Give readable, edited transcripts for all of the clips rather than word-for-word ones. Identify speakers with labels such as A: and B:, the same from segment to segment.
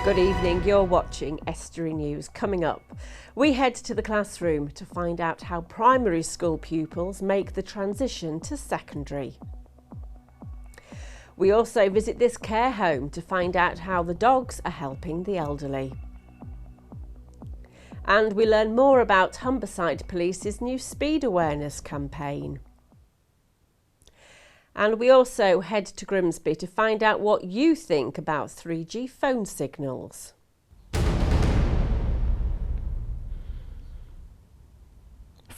A: Good evening, you're watching Estuary News. Coming up, we head to the classroom to find out how primary school pupils make the transition to secondary. We also visit this care home to find out how the dogs are helping the elderly. And we learn more about Humberside Police's new speed awareness campaign. And we also head to Grimsby to find out what you think about 3G phone signals.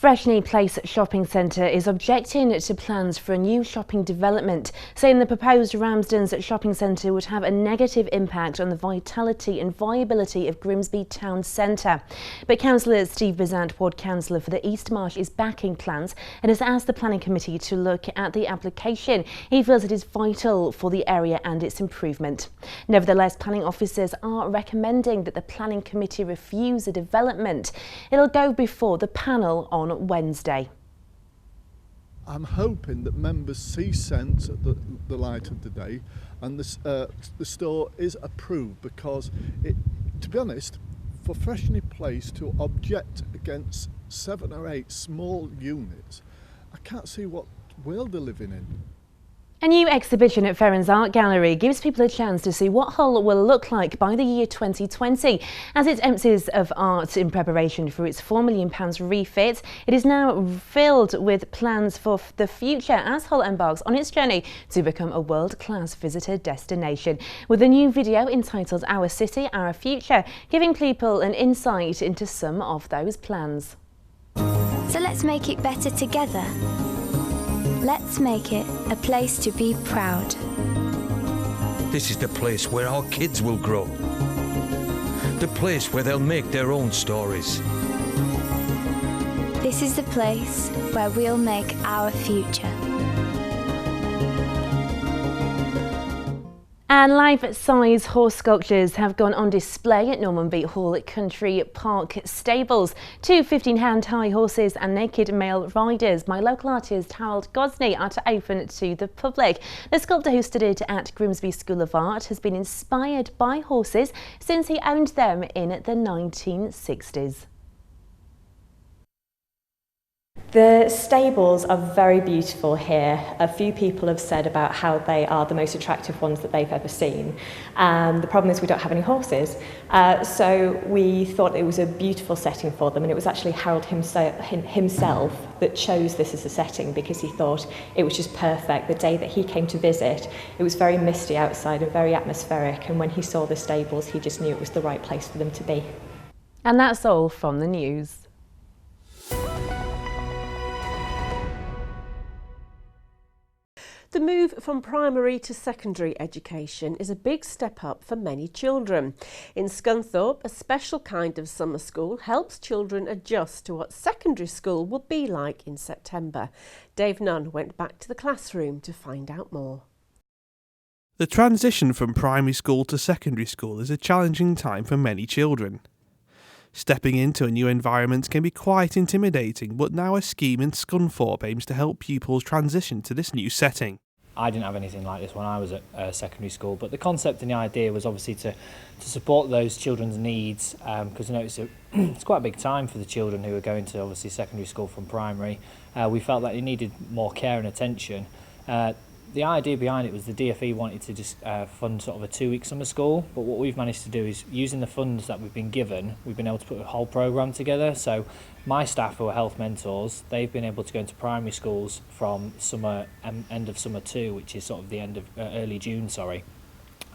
B: Freshney Place Shopping Centre is objecting to plans for a new shopping development, saying the proposed Ramsden's shopping centre would have a negative impact on the vitality and viability of Grimsby Town Centre. But Councillor Steve Bezant, Ward Councillor for the East Marsh, is backing plans and has asked the Planning Committee to look at the application. He feels it is vital for the area and its improvement. Nevertheless, planning officers are recommending that the Planning Committee refuse the development. It'll go before the panel on Wednesday.
C: I'm hoping that members see sense at the light of the day and the store is approved, because to be honest, for Freshney Place to object against 7 or 8 small units, I can't see what world they're living in.
B: A new exhibition at Ferrens Art Gallery gives people a chance to see what Hull will look like by the year 2020. As it empties of art in preparation for its £4 million refit, it is now filled with plans for the future as Hull embarks on its journey to become a world-class visitor destination, with a new video entitled Our City, Our Future, giving people an insight into some of those plans.
D: So let's make it better together. Let's make it a place to be proud.
E: This is the place where our kids will grow. The place where they'll make their own stories.
D: This is the place where we'll make our future.
B: And life-size horse sculptures have gone on display at Normanby Hall Country Park Stables. 2 15-hand-high horses and naked male riders by local artist Harold Gosney are to open to the public. The sculptor, who studied at Grimsby School of Art, has been inspired by horses since he owned them in the 1960s.
F: The stables are very beautiful here. A few people have said about how they are the most attractive ones that they've ever seen. The problem is we don't have any horses. So we thought it was a beautiful setting for them, and it was actually Harold himself that chose this as a setting, because he thought it was just perfect. The day that he came to visit, it was very misty outside and very atmospheric, and when he saw the stables, he just knew it was the right place for them to be.
B: And that's all from the news.
A: The move from primary to secondary education is a big step up for many children. In Scunthorpe, a special kind of summer school helps children adjust to what secondary school will be like in September. Dave Nunn went back to the classroom to find out more.
G: The transition from primary school to secondary school is a challenging time for many children. Stepping into a new environment can be quite intimidating, but now a scheme in Scunthorpe aims to help pupils transition to this new setting.
H: I didn't have anything like this when I was at secondary school, but the concept and the idea was obviously to support those children's needs, because it's quite a big time for the children who are going to obviously secondary school from primary. We felt that it needed more care and attention. The idea behind it was the DfE wanted to just fund sort of a 2-week summer school, but what we've managed to do is, using the funds that we've been given, we've been able to put a whole programme together. So my staff, who are health mentors, they've been able to go into primary schools from summer, end of summer 2, which is sort of the end of early June,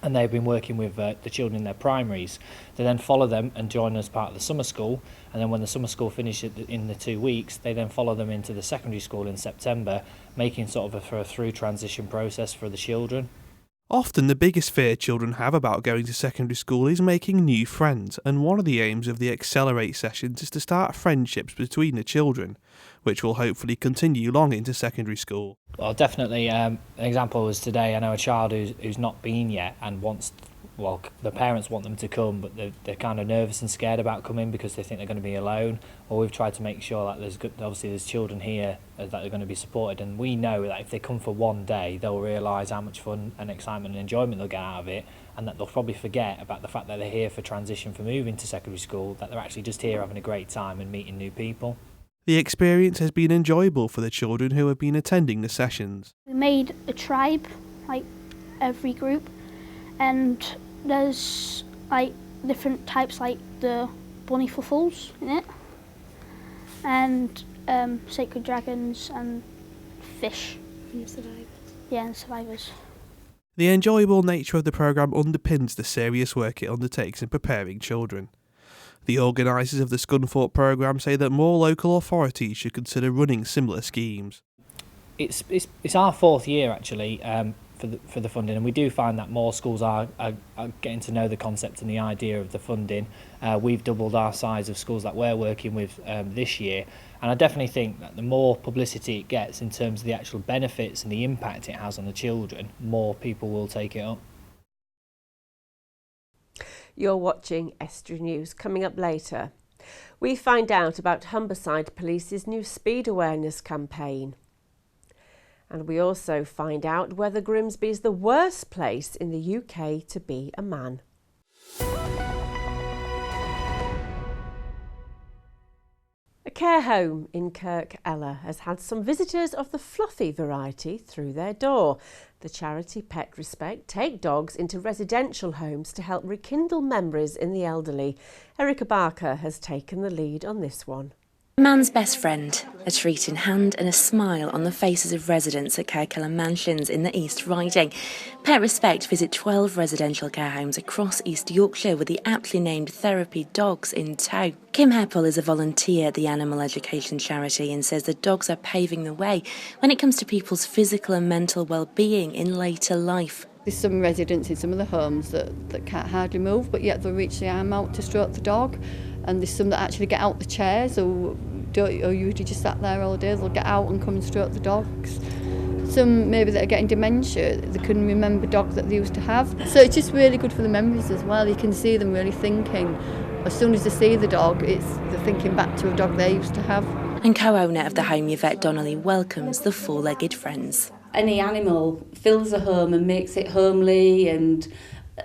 H: and they've been working with the children in their primaries. They then follow them and join as part of the summer school, and then when the summer school finishes in the 2 weeks, they then follow them into the secondary school in September, making sort of a through transition process for the children.
G: Often the biggest fear children have about going to secondary school is making new friends, and one of the aims of the Accelerate sessions is to start friendships between the children, which will hopefully continue long into secondary school.
H: Well, definitely. An example was today, I know a child who's not been yet and wants well, the parents want them to come, but they're kind of nervous and scared about coming because they think they're going to be alone. Or we've tried to make sure that there's children here that are going to be supported, and we know that if they come for one day, they'll realise how much fun and excitement and enjoyment they'll get out of it, and that they'll probably forget about the fact that they're here for transition, for moving to secondary school, that they're actually just here having a great time and meeting new people.
G: The experience has been enjoyable for the children who have been attending the sessions.
I: We made a tribe, like every group, and there's like different types, like the bunny fuffles in it, and sacred dragons and fish.
J: And survivors.
I: Yeah, and survivors.
G: The enjoyable nature of the programme underpins the serious work it undertakes in preparing children. The organisers of the Scunthorpe programme say that more local authorities should consider running similar schemes.
H: It's our fourth year actually for the funding, and we do find that more schools are getting to know the concept and the idea of the funding. We've doubled our size of schools that we're working with this year, and I definitely think that the more publicity it gets in terms of the actual benefits and the impact it has on the children, more people will take it up.
A: You're watching Estuary News. Coming up later, we find out about Humberside Police's new speed awareness campaign. And we also find out whether Grimsby is the worst place in the UK to be a man. A care home in Kirk Ella has had some visitors of the fluffy variety through their door. The charity Pet Respect take dogs into residential homes to help rekindle memories in the elderly. Erica Barker has taken the lead on this one.
B: A man's best friend, a treat in hand and a smile on the faces of residents at Kirkella Mansions in the East Riding. Pet Respect visit 12 residential care homes across East Yorkshire with the aptly named therapy dogs in tow. Kim Heppel is a volunteer at the animal education charity and says the dogs are paving the way when it comes to people's physical and mental well-being in later life.
J: There's some residents in some of the homes that can't hardly move, but yet they'll reach the arm out to stroke the dog. And there's some that actually get out the chairs or usually just sat there all day. They'll get out and come and stroke the dogs. Some maybe that are getting dementia, they can remember dogs that they used to have. So it's just really good for the memories as well. You can see them really thinking. As soon as they see the dog, they're thinking back to a dog they used to have.
B: And co-owner of the home, Yvette Donnelly, welcomes the four-legged friends.
K: Any animal fills a home and makes it homely, and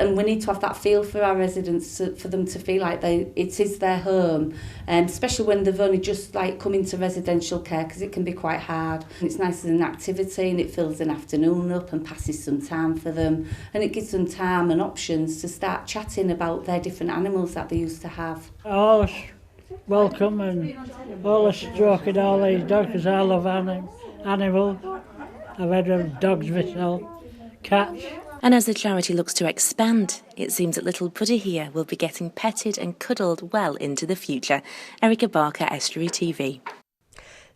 K: we need to have that feel for our residents, for them to feel like it is their home, especially when they've only just come into residential care, because it can be quite hard. And it's nice as an activity, and it fills an afternoon up and passes some time for them, and it gives them time and options to start chatting about their different animals that they used to have.
L: Always welcome and always stroking all these dogs, because I love animals. I've had dogs myself, cats.
B: And as the charity looks to expand, it seems that little Buddy here will be getting petted and cuddled well into the future. Erica Barker, Estuary TV.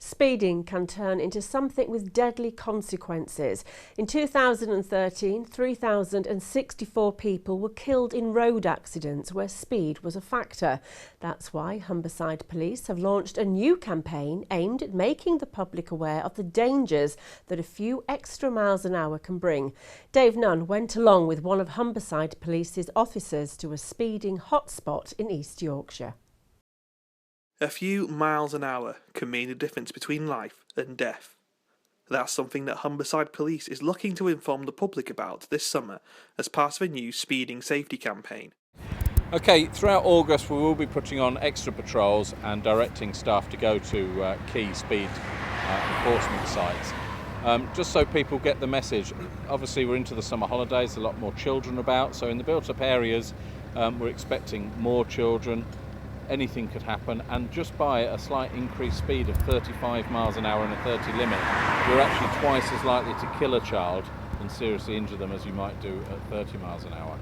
A: Speeding can turn into something with deadly consequences. In 2013, 3,064 people were killed in road accidents where speed was a factor. That's why Humberside Police have launched a new campaign aimed at making the public aware of the dangers that a few extra miles an hour can bring. Dave Nunn went along with one of Humberside Police's officers to a speeding hotspot in East Yorkshire.
G: A few miles an hour can mean the difference between life and death. That's something that Humberside Police is looking to inform the public about this summer as part of a new speeding safety campaign.
M: Okay, throughout August we will be putting on extra patrols and directing staff to go to key speed enforcement sites. Just so people get the message. Obviously we're into the summer holidays, a lot more children about, so in the built-up areas we're expecting more children. Anything could happen, and just by a slight increased speed of 35 miles an hour and a 30 limit, you're actually twice as likely to kill a child and seriously injure them as you might do at 30 miles an hour.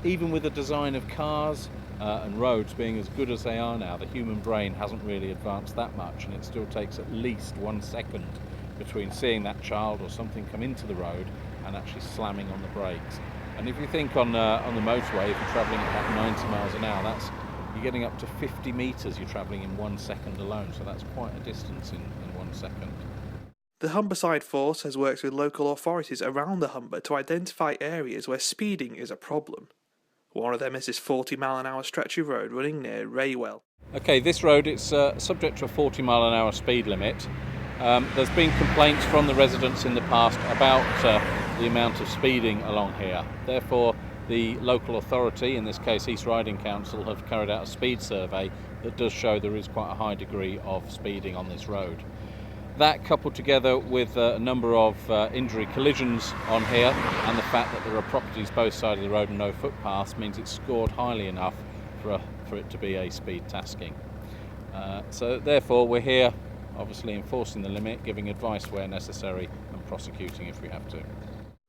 M: Even with the design of cars and roads being as good as they are now, the human brain hasn't really advanced that much, and it still takes at least 1 second between seeing that child or something come into the road and actually slamming on the brakes. And if you think on the motorway, if you're travelling at about 90 miles an hour, you're getting up to 50 metres you're travelling in 1 second alone, so that's quite a distance in 1 second.
G: The Humberside Force has worked with local authorities around the Humber to identify areas where speeding is a problem. One of them is this 40-mile-an-hour stretch of road running near Raywell.
M: Okay, this road it's subject to a 40-mile-an-hour speed limit. There's been complaints from the residents in the past about the amount of speeding along here. Therefore, the local authority, in this case East Riding Council, have carried out a speed survey that does show there is quite a high degree of speeding on this road. That, coupled together with a number of injury collisions on here and the fact that there are properties both sides of the road and no footpaths, means it's scored highly enough for it to be a speed tasking. So therefore we're here obviously enforcing the limit, giving advice where necessary and prosecuting if we have to.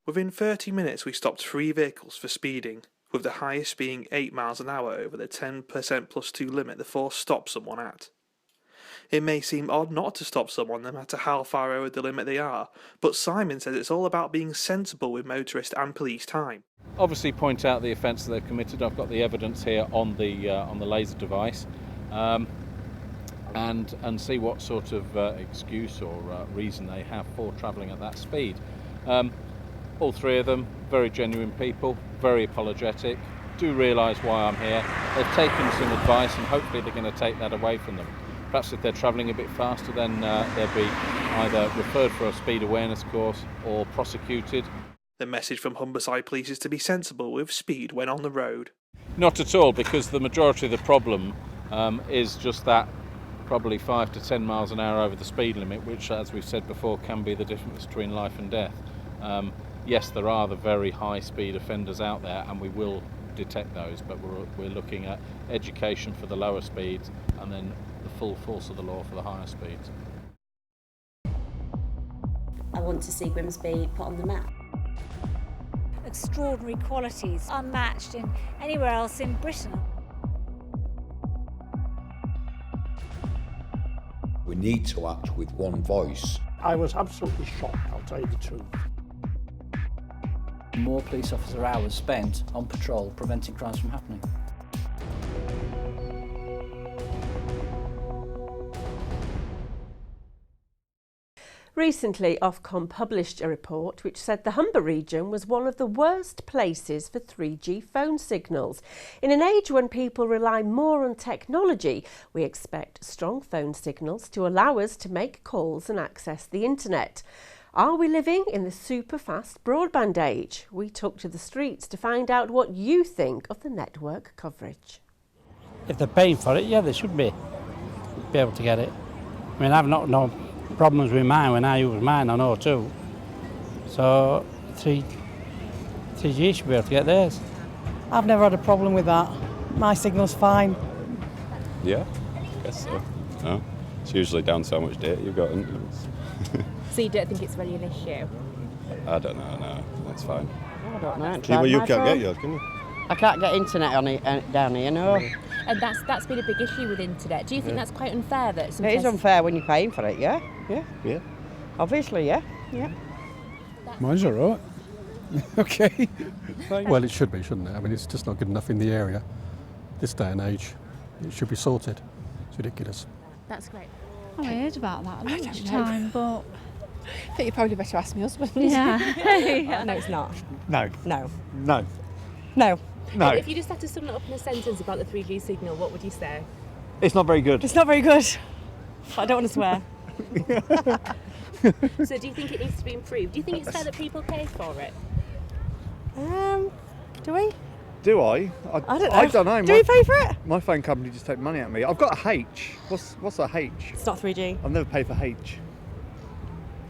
G: Within 30 minutes we stopped 3 vehicles for speeding, with the highest being 8 miles an hour over the 10% plus 2 limit the force stopped someone at. It may seem odd not to stop someone no matter how far over the limit they are, but Simon says it's all about being sensible with motorist and police time.
M: Obviously point out the offence that they've committed. I've got the evidence here on the laser device, and see what sort of excuse or reason they have for travelling at that speed. All 3 of them, very genuine people, very apologetic, do realise why I'm here. They've taken some advice and hopefully they're going to take that away from them. Perhaps if they're travelling a bit faster, then they'll be either referred for a speed awareness course or prosecuted.
G: The message from Humberside Police is to be sensible with speed when on the road.
M: Not at all, because the majority of the problem is just that, probably 5 to 10 miles an hour over the speed limit, which, as we've said before, can be the difference between life and death. Yes, there are the very high speed offenders out there, and we will detect those, but we're looking at education for the lower speeds and then the full force of the law for the higher speeds.
N: I want to see Grimsby put on the map.
O: Extraordinary qualities, unmatched in anywhere else in Britain.
P: We need to act with one voice.
Q: I was absolutely shocked, I'll tell you the truth.
R: More police officer hours spent on patrol preventing crimes from happening.
A: Recently, Ofcom published a report which said the Humber region was one of the worst places for 3G phone signals. In an age when people rely more on technology, we expect strong phone signals to allow us to make calls and access the internet. Are we living in the super-fast broadband age? We took to the streets to find out what you think of the network coverage.
L: If they're paying for it, yeah, they should be able to get it. I mean, I've not no problems with mine when I use mine on O2. So 3G should be able to get theirs.
S: I've never had a problem with that. My signal's fine.
T: Yeah, I guess so. No, it's usually down to how much data you've got, isn't it?
U: So you don't think it's really an issue?
T: I don't know, no, that's fine.
V: I don't know.
T: Well, you can't get yours, can you?
V: I can't get internet on it down here, no.
U: And that's been a big issue with internet. Do you think that's quite unfair? That
V: it is unfair when you're paying for it, yeah. Obviously, yeah.
W: Mine's all right. Okay. Well, it should be, shouldn't it? I mean, it's just not good enough in the area. This day and age, it should be sorted. It's ridiculous.
U: That's great.
X: I heard about that at lunchtime, but
U: I think you probably better ask my husband.
X: yeah.
U: No, it's not.
Y: No.
U: No.
Y: No.
U: No.
Y: No.
U: If you just had to sum it up in a sentence about the 3G signal, what would you say?
Y: It's not very good.
U: It's not very good. I don't want to swear. So do you think it needs to be improved? Do you think it's fair that people pay for it? Do we?
Y: Do I?
U: I don't know.
Y: I don't know.
U: Do we pay for it?
Y: My phone company just take money out of me. I've got a H. What's a H?
U: It's not 3G.
Y: I've never paid for H.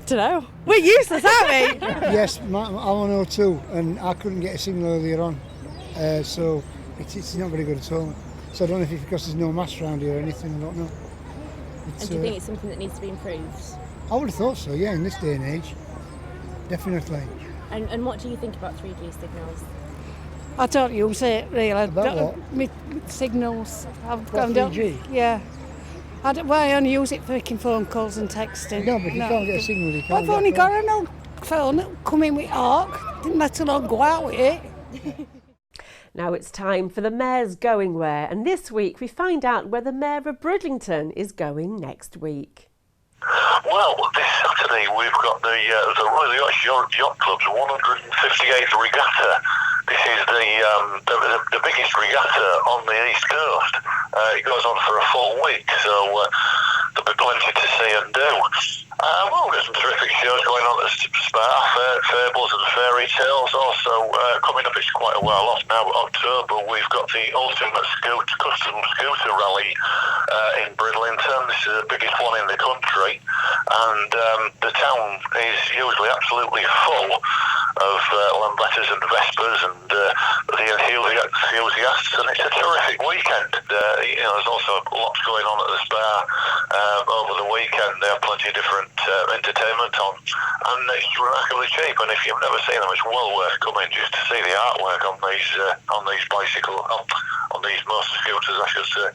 U: Don't know. We're useless, aren't we?
Z: Yes, I'm on O2 and I couldn't get a signal earlier on, so it's not very good at all. So I don't know if it's because there's no masts around here or anything, I don't know.
U: And do you think it's something that needs to be improved?
Z: I would have thought so, yeah, in this day and age, definitely.
U: And what do you think about 3G signals?
S: I don't use it really.
Z: About what?
S: Me signals. I've
Z: What, 3G?
S: Yeah. I only use it for making phone calls and texting.
Z: No, but if you can't get a signal, you can't
S: I've
Z: get
S: only
Z: a
S: got an old phone that come in with ARC, let alone go out with it.
A: Now it's time for the Mayor's Going Where, and this week we find out where the Mayor of Bridlington is going next week.
C: Well, this Saturday we've got the Royal Yacht Club's 158th regatta. This is the biggest regatta on the East Coast. It goes on for a full week, so there'll be plenty to see and do. Well, we've got some terrific shows going on at Spa, Fables and Fairy Tales. Also, coming up, it's quite a while off now, but October, we've got the Ultimate Custom Scooter Rally in Bridlington. This is the biggest one in the country, and the town is usually absolutely full of Lambetters and Vespers and the enthusiasts, and it's a terrific weekend. There's also lots going on at the Spa over the weekend. They have plenty of different entertainment on, and it's remarkably cheap. And if you've never seen them, it's well worth coming just to see the artwork on these bicycle, on these motor scooters, I should say.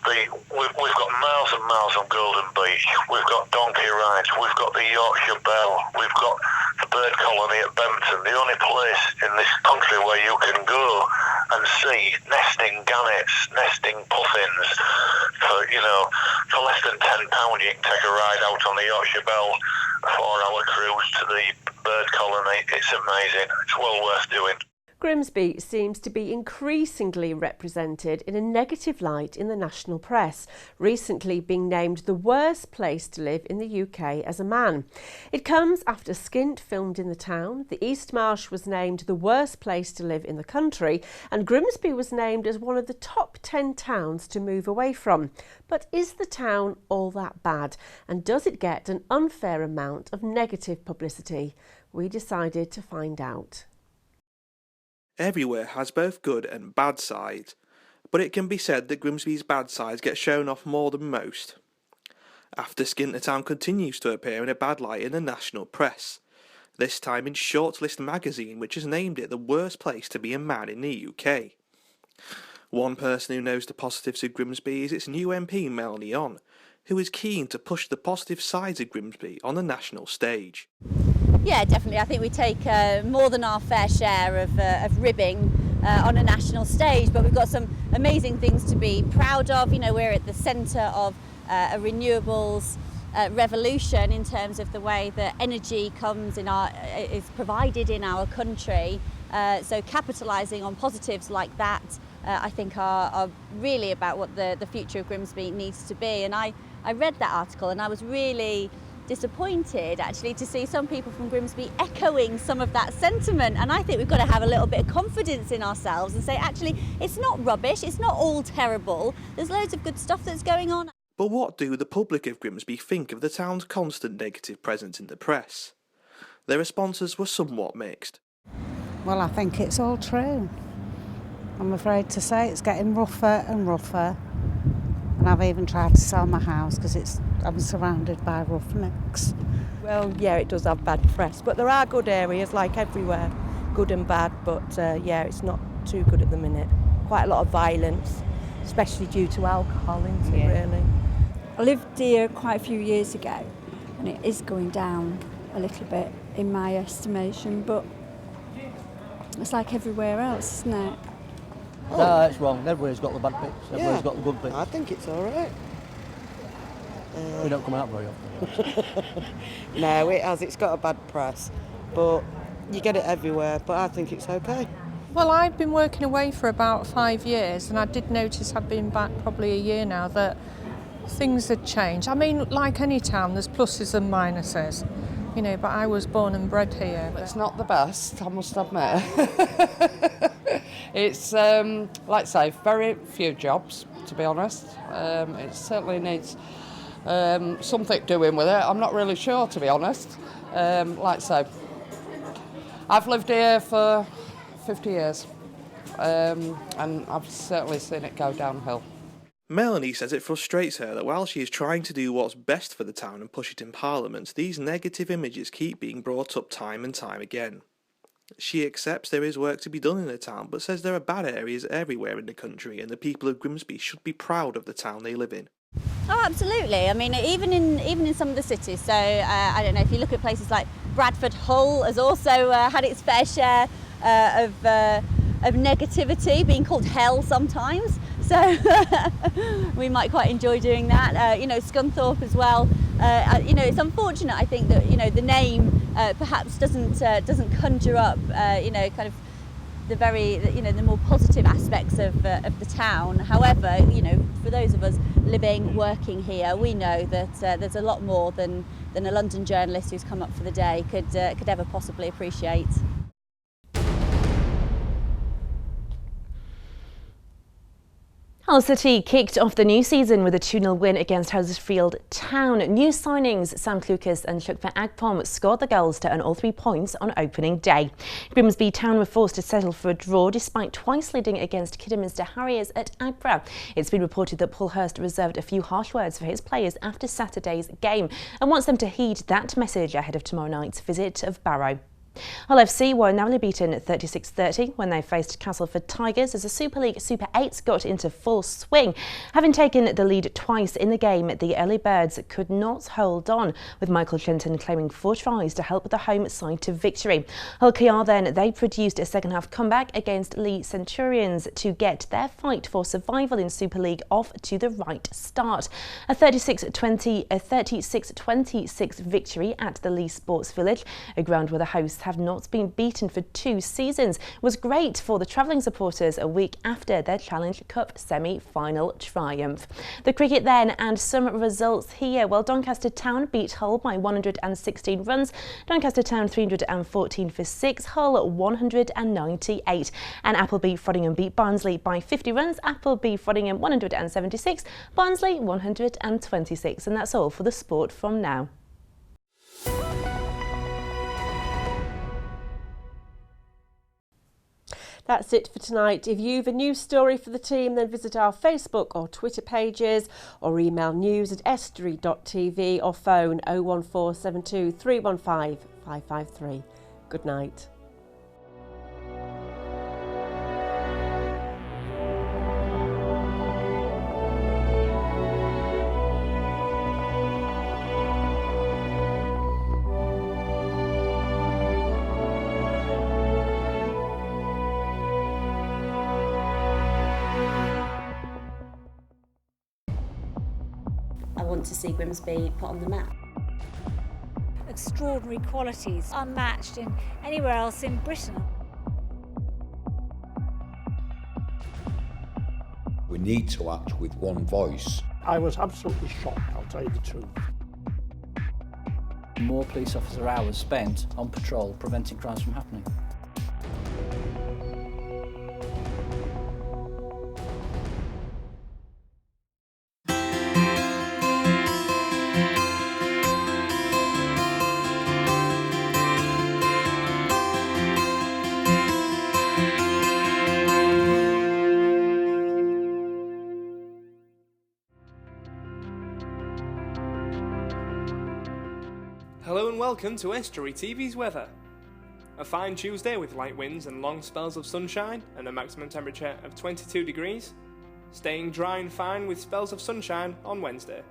C: We've got miles and miles on Golden Beach. We've got donkey rides. We've got the Yorkshire Bell. We've got the bird colony at Bempton, the only place in this country where you can go and see nesting gannets, nesting puffins. For less than £10, you can take a ride out on the Yorkshire Bell, a 4-hour cruise to the bird colony. It's amazing. It's well worth doing.
A: Grimsby seems to be increasingly represented in a negative light in the national press, recently being named the worst place to live in the UK as a man. It comes after Skint filmed in the town, the East Marsh was named the worst place to live in the country, and Grimsby was named as one of the top 10 towns to move away from. But is the town all that bad, and does it get an unfair amount of negative publicity? We decided to find out.
G: Everywhere has both good and bad sides, but it can be said that Grimsby's bad sides get shown off more than most. After Skint, the town continues to appear in a bad light in the national press, this time in Shortlist magazine, which has named it the worst place to be a man in the UK. One person who knows the positives of Grimsby is its new MP Melanie On, who is keen to push the positive sides of Grimsby on the national stage.
D: Yeah, definitely. I think we take more than our fair share of ribbing on a national stage, but we've got some amazing things to be proud of. We're at the centre of a renewables revolution in terms of the way that energy is provided in our country. So capitalising on positives like that, I think are really about what the future of Grimsby needs to be. And I read that article and I was really disappointed actually to see some people from Grimsby echoing some of that sentiment, and I think we've got to have a little bit of confidence in ourselves and say actually it's not rubbish, it's not all terrible, there's loads of good stuff that's going on.
G: But what do the public of Grimsby think of the town's constant negative presence in the press? Their responses were somewhat mixed.
X: Well, I think it's all true. I'm afraid to say it's getting rougher and rougher, and I've even tried to sell my house because I'm surrounded by roughnecks.
E: Well, yeah, it does have bad press, but there are good areas, like everywhere, good and bad, but yeah, it's not too good at the minute. Quite a lot of violence, especially due to alcohol, isn't it, really?
X: I lived here quite a few years ago, and it is going down a little bit in my estimation, but it's like everywhere else, isn't it?
R: No, it's wrong. Everywhere's got the bad bits. Everywhere's got the good bits.
V: I think it's all right.
R: We don't come out very often.
V: No, it has. It's got a bad press, but you get it everywhere. But I think it's okay.
F: Well, I've been working away for about 5 years, and I did notice I've been back probably a year now that things had changed. I mean, like any town, there's pluses and minuses, but I was born and bred here.
H: It's not the best, I must admit. It's, like I say, very few jobs, to be honest. It certainly needs something doing with it. I'm not really sure, to be honest. Like I say, I've lived here for 50 years, and I've certainly seen it go downhill.
G: Melanie says it frustrates her that while she is trying to do what's best for the town and push it in Parliament, these negative images keep being brought up time and time again. She accepts there is work to be done in the town, but says there are bad areas everywhere in the country and the people of Grimsby should be proud of the town they live in.
D: Oh, absolutely. I mean, even in some of the cities. So I don't know, if you look at places like Bradford, Hull has also had its fair share of negativity, being called hell sometimes. So we might quite enjoy doing that. Scunthorpe as well. You know, it's unfortunate, I think, that, you know, the name perhaps doesn't conjure up, you know, kind of the very, you know, the more positive aspects of the town. However, you know, for those of us living, working here, we know that there's a lot more than a London journalist who's come up for the day could ever possibly appreciate.
B: Hull City kicked off the new season with a 2-0 win against Huddersfield Town. New signings Sam Clucas and Shukva Agpom scored the goals to earn all 3 points on opening day. Grimsby Town were forced to settle for a draw despite twice leading against Kidderminster Harriers at Agra. It's been reported that Paul Hurst reserved a few harsh words for his players after Saturday's game and wants them to heed that message ahead of tomorrow night's visit of Barrow. Hull FC were narrowly beaten 36-30 when they faced Castleford Tigers as the Super League Super 8s got into full swing. Having taken the lead twice in the game, the early birds could not hold on, with Michael Clinton claiming 4 tries to help the home side to victory. Hull KR then, they produced a second-half comeback against Leigh Centurions to get their fight for survival in Super League off to the right start. A 36-26 victory at the Leigh Sports Village, a ground where the hosts have not been beaten for 2 seasons, was great for the travelling supporters a week after their Challenge Cup semi-final triumph. The cricket then, and some results here. Well, Doncaster Town beat Hull by 116 runs, Doncaster Town 314 for 6, Hull 198, and Appleby Frodingham beat Barnsley by 50 runs, Appleby Frodingham 176, Barnsley 126, and that's all for the sport from now.
A: That's it for tonight. If you've a news story for the team, then visit our Facebook or Twitter pages or email news@estuary.tv or phone 01472 315 553. Good night.
D: I want to see Grimsby put on the map.
O: Extraordinary qualities, unmatched in anywhere else in Britain.
P: We need to act with one voice.
Q: I was absolutely shocked, I'll tell you the truth.
R: More police officer hours spent on patrol preventing crimes from happening.
I: Hello and welcome to Estuary TV's weather. A fine Tuesday with light winds and long spells of sunshine and a maximum temperature of 22 degrees. Staying dry and fine with spells of sunshine on Wednesday.